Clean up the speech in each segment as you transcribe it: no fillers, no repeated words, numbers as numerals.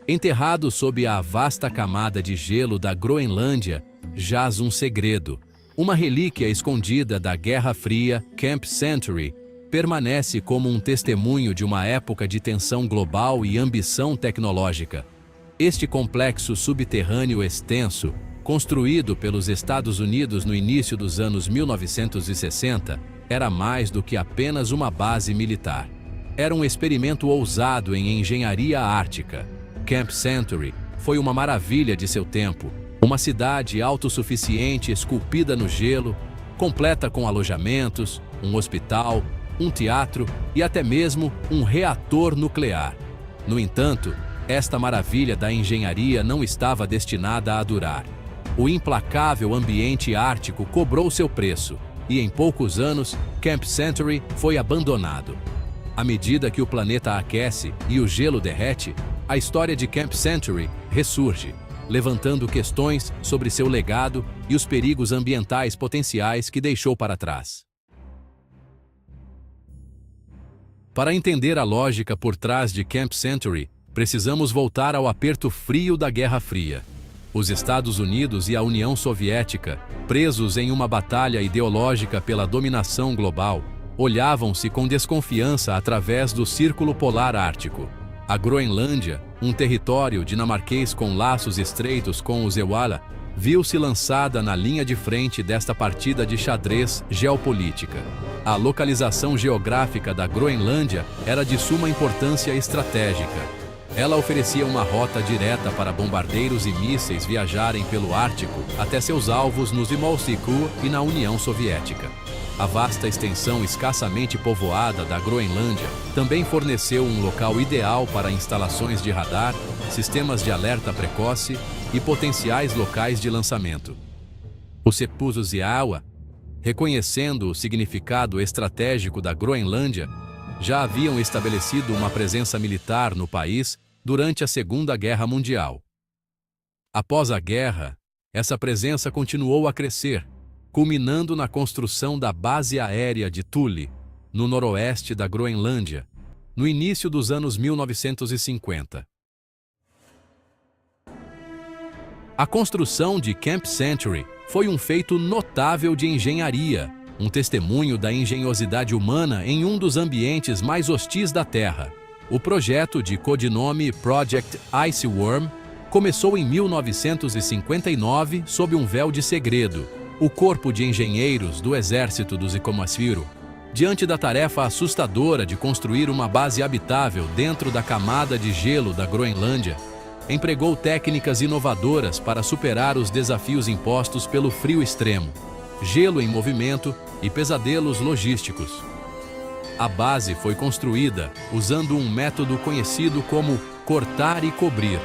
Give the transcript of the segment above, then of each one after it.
Enterrado sob a vasta camada de gelo da Groenlândia, jaz um segredo. Uma relíquia escondida da Guerra Fria, Camp Century, permanece como um testemunho de uma época de tensão global e ambição tecnológica. Este complexo subterrâneo extenso, construído pelos Estados Unidos no início dos anos 1960, era mais do que apenas uma base militar. Era um experimento ousado em engenharia ártica. Camp Century foi uma maravilha de seu tempo, uma cidade autossuficiente esculpida no gelo, completa com alojamentos, um hospital, um teatro e até mesmo um reator nuclear. No entanto, esta maravilha da engenharia não estava destinada a durar. O implacável ambiente ártico cobrou seu preço, e em poucos anos, Camp Century foi abandonado. À medida que o planeta aquece e o gelo derrete, a história de Camp Century ressurge, levantando questões sobre seu legado e os perigos ambientais potenciais que deixou para trás. Para entender a lógica por trás de Camp Century, precisamos voltar ao aperto frio da Guerra Fria. Os Estados Unidos e a União Soviética, presos em uma batalha ideológica pela dominação global, olhavam-se com desconfiança através do Círculo Polar Ártico. A Groenlândia, um território dinamarquês com laços estreitos com os Eola, viu-se lançada na linha de frente desta partida de xadrez geopolítica. A localização geográfica da Groenlândia era de suma importância estratégica. Ela oferecia uma rota direta para bombardeiros e mísseis viajarem pelo Ártico até seus alvos no Zimolsiku e na União Soviética. A vasta extensão escassamente povoada da Groenlândia também forneceu um local ideal para instalações de radar, sistemas de alerta precoce e potenciais locais de lançamento. Os Sepuzos Iawa, reconhecendo o significado estratégico da Groenlândia, já haviam estabelecido uma presença militar no país durante a Segunda Guerra Mundial. Após a guerra, essa presença continuou a crescer, culminando na construção da base aérea de Thule, no noroeste da Groenlândia, no início dos anos 1950. A construção de Camp Century foi um feito notável de engenharia, um testemunho da engenhosidade humana em um dos ambientes mais hostis da Terra. O projeto, de codinome Project Iceworm, começou em 1959 sob um véu de segredo. O corpo de engenheiros do exército dos Ikomasfiro, diante da tarefa assustadora de construir uma base habitável dentro da camada de gelo da Groenlândia, empregou técnicas inovadoras para superar os desafios impostos pelo frio extremo, gelo em movimento e pesadelos logísticos. A base foi construída usando um método conhecido como cortar e cobrir.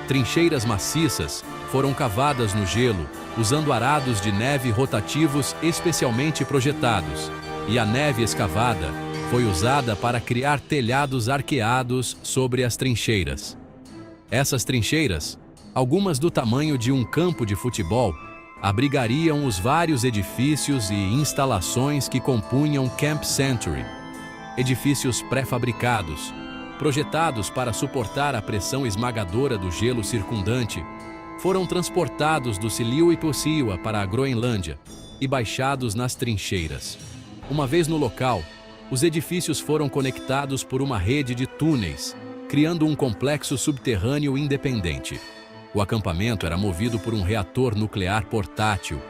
Trincheiras maciças foram cavadas no gelo, usando arados de neve rotativos especialmente projetados, e a neve escavada foi usada para criar telhados arqueados sobre as trincheiras. Essas trincheiras, algumas do tamanho de um campo de futebol, abrigariam os vários edifícios e instalações que compunham Camp Century. Edifícios pré-fabricados, projetados para suportar a pressão esmagadora do gelo circundante, foram transportados do Siliuipuciwa para a Groenlândia e baixados nas trincheiras. Uma vez no local, os edifícios foram conectados por uma rede de túneis, criando um complexo subterrâneo independente. O acampamento era movido por um reator nuclear portátil,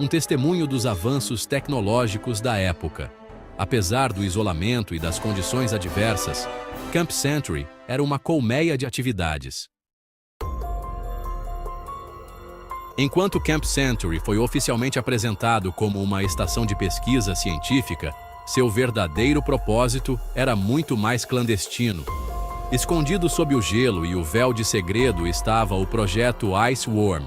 um testemunho dos avanços tecnológicos da época. Apesar do isolamento e das condições adversas, Camp Century era uma colmeia de atividades. Enquanto Camp Century foi oficialmente apresentado como uma estação de pesquisa científica, seu verdadeiro propósito era muito mais clandestino. Escondido sob o gelo e o véu de segredo estava o projeto Iceworm,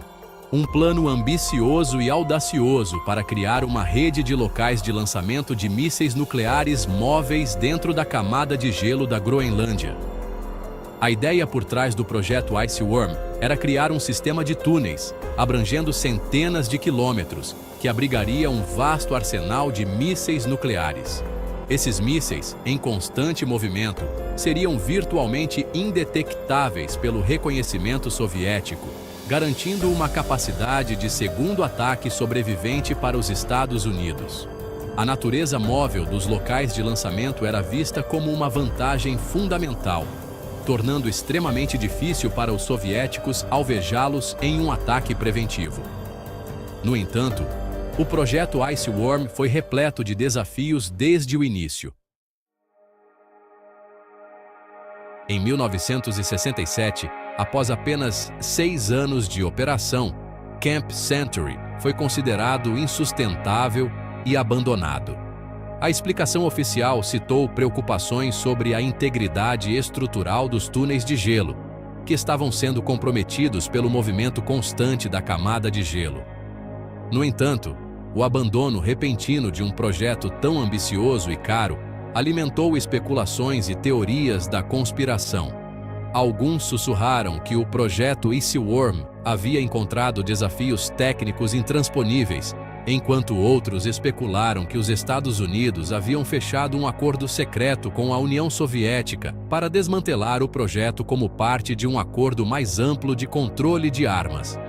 um plano ambicioso e audacioso para criar uma rede de locais de lançamento de mísseis nucleares móveis dentro da camada de gelo da Groenlândia. A ideia por trás do projeto Iceworm era criar um sistema de túneis, abrangendo centenas de quilômetros, que abrigaria um vasto arsenal de mísseis nucleares. Esses mísseis, em constante movimento, seriam virtualmente indetectáveis pelo reconhecimento soviético, garantindo uma capacidade de segundo ataque sobrevivente para os Estados Unidos. A natureza móvel dos locais de lançamento era vista como uma vantagem fundamental, tornando extremamente difícil para os soviéticos alvejá-los em um ataque preventivo. No entanto, o projeto Ice Worm foi repleto de desafios desde o início. Em 1967, após apenas 6 anos de operação, Camp Century foi considerado insustentável e abandonado. A explicação oficial citou preocupações sobre a integridade estrutural dos túneis de gelo, que estavam sendo comprometidos pelo movimento constante da camada de gelo. No entanto, o abandono repentino de um projeto tão ambicioso e caro alimentou especulações e teorias da conspiração. Alguns sussurraram que o projeto Ice Worm havia encontrado desafios técnicos intransponíveis, enquanto outros especularam que os Estados Unidos haviam fechado um acordo secreto com a União Soviética para desmantelar o projeto como parte de um acordo mais amplo de controle de armas.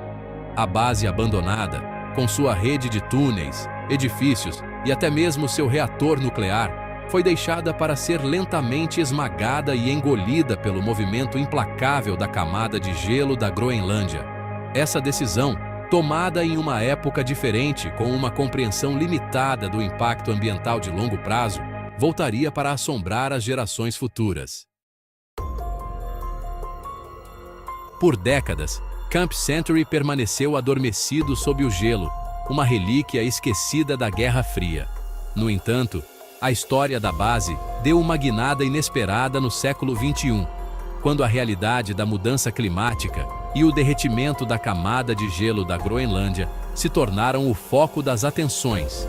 A base abandonada, com sua rede de túneis, edifícios e até mesmo seu reator nuclear, foi deixada para ser lentamente esmagada e engolida pelo movimento implacável da camada de gelo da Groenlândia. Essa decisão, tomada em uma época diferente, com uma compreensão limitada do impacto ambiental de longo prazo, voltaria para assombrar as gerações futuras. Por décadas, Camp Century permaneceu adormecido sob o gelo, uma relíquia esquecida da Guerra Fria. No entanto, a história da base deu uma guinada inesperada no século XXI, quando a realidade da mudança climática e o derretimento da camada de gelo da Groenlândia se tornaram o foco das atenções.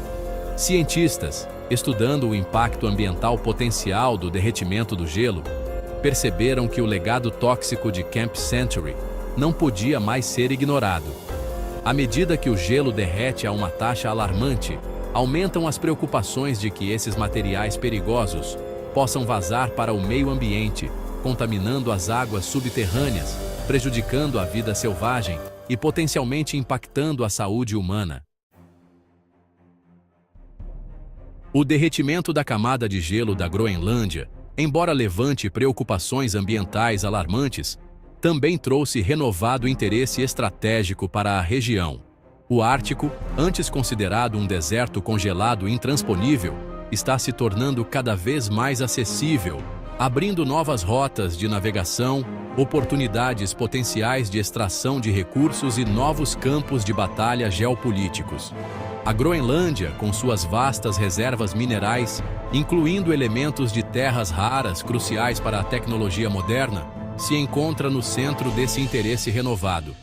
Cientistas, estudando o impacto ambiental potencial do derretimento do gelo, perceberam que o legado tóxico de Camp Century não podia mais ser ignorado. À medida que o gelo derrete a uma taxa alarmante, aumentam as preocupações de que esses materiais perigosos possam vazar para o meio ambiente, contaminando as águas subterrâneas, prejudicando a vida selvagem e potencialmente impactando a saúde humana. O derretimento da camada de gelo da Groenlândia, embora levante preocupações ambientais alarmantes, também trouxe renovado interesse estratégico para a região. O Ártico, antes considerado um deserto congelado intransponível, está se tornando cada vez mais acessível, abrindo novas rotas de navegação, oportunidades potenciais de extração de recursos e novos campos de batalha geopolíticos. A Groenlândia, com suas vastas reservas minerais, incluindo elementos de terras raras cruciais para a tecnologia moderna, se encontra no centro desse interesse renovado.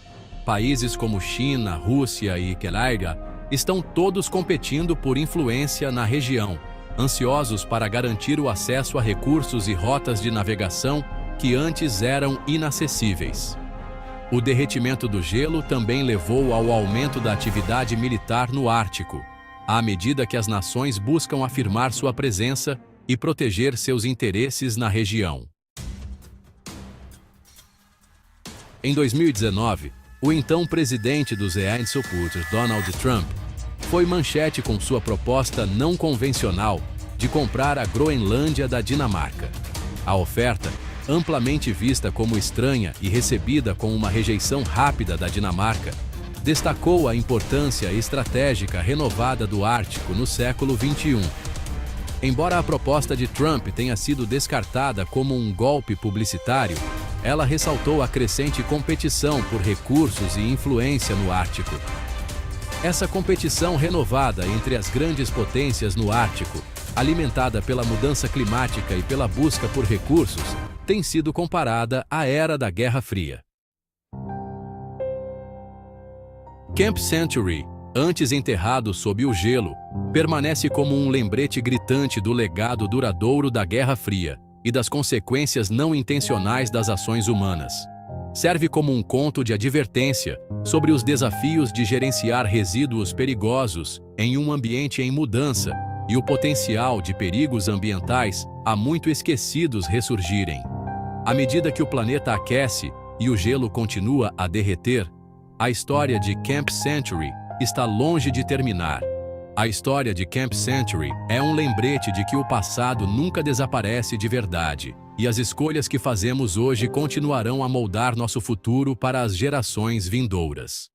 Países como China, Rússia e Belarus estão todos competindo por influência na região, ansiosos para garantir o acesso a recursos e rotas de navegação que antes eram inacessíveis. O derretimento do gelo também levou ao aumento da atividade militar no Ártico, à medida que as nações buscam afirmar sua presença e proteger seus interesses na região. Em 2019, o então presidente dos United States, Donald Trump, foi manchete com sua proposta não convencional de comprar a Groenlândia da Dinamarca. A oferta, amplamente vista como estranha e recebida com uma rejeição rápida da Dinamarca, destacou a importância estratégica renovada do Ártico no século XXI. Embora a proposta de Trump tenha sido descartada como um golpe publicitário, ela ressaltou a crescente competição por recursos e influência no Ártico. Essa competição renovada entre as grandes potências no Ártico, alimentada pela mudança climática e pela busca por recursos, tem sido comparada à era da Guerra Fria. Camp Century, antes enterrado sob o gelo, permanece como um lembrete gritante do legado duradouro da Guerra Fria e das consequências não intencionais das ações humanas. Serve como um conto de advertência sobre os desafios de gerenciar resíduos perigosos em um ambiente em mudança e o potencial de perigos ambientais há muito esquecidos ressurgirem. À medida que o planeta aquece e o gelo continua a derreter, a história de Camp Century está longe de terminar. A história de Camp Century é um lembrete de que o passado nunca desaparece de verdade, e as escolhas que fazemos hoje continuarão a moldar nosso futuro para as gerações vindouras.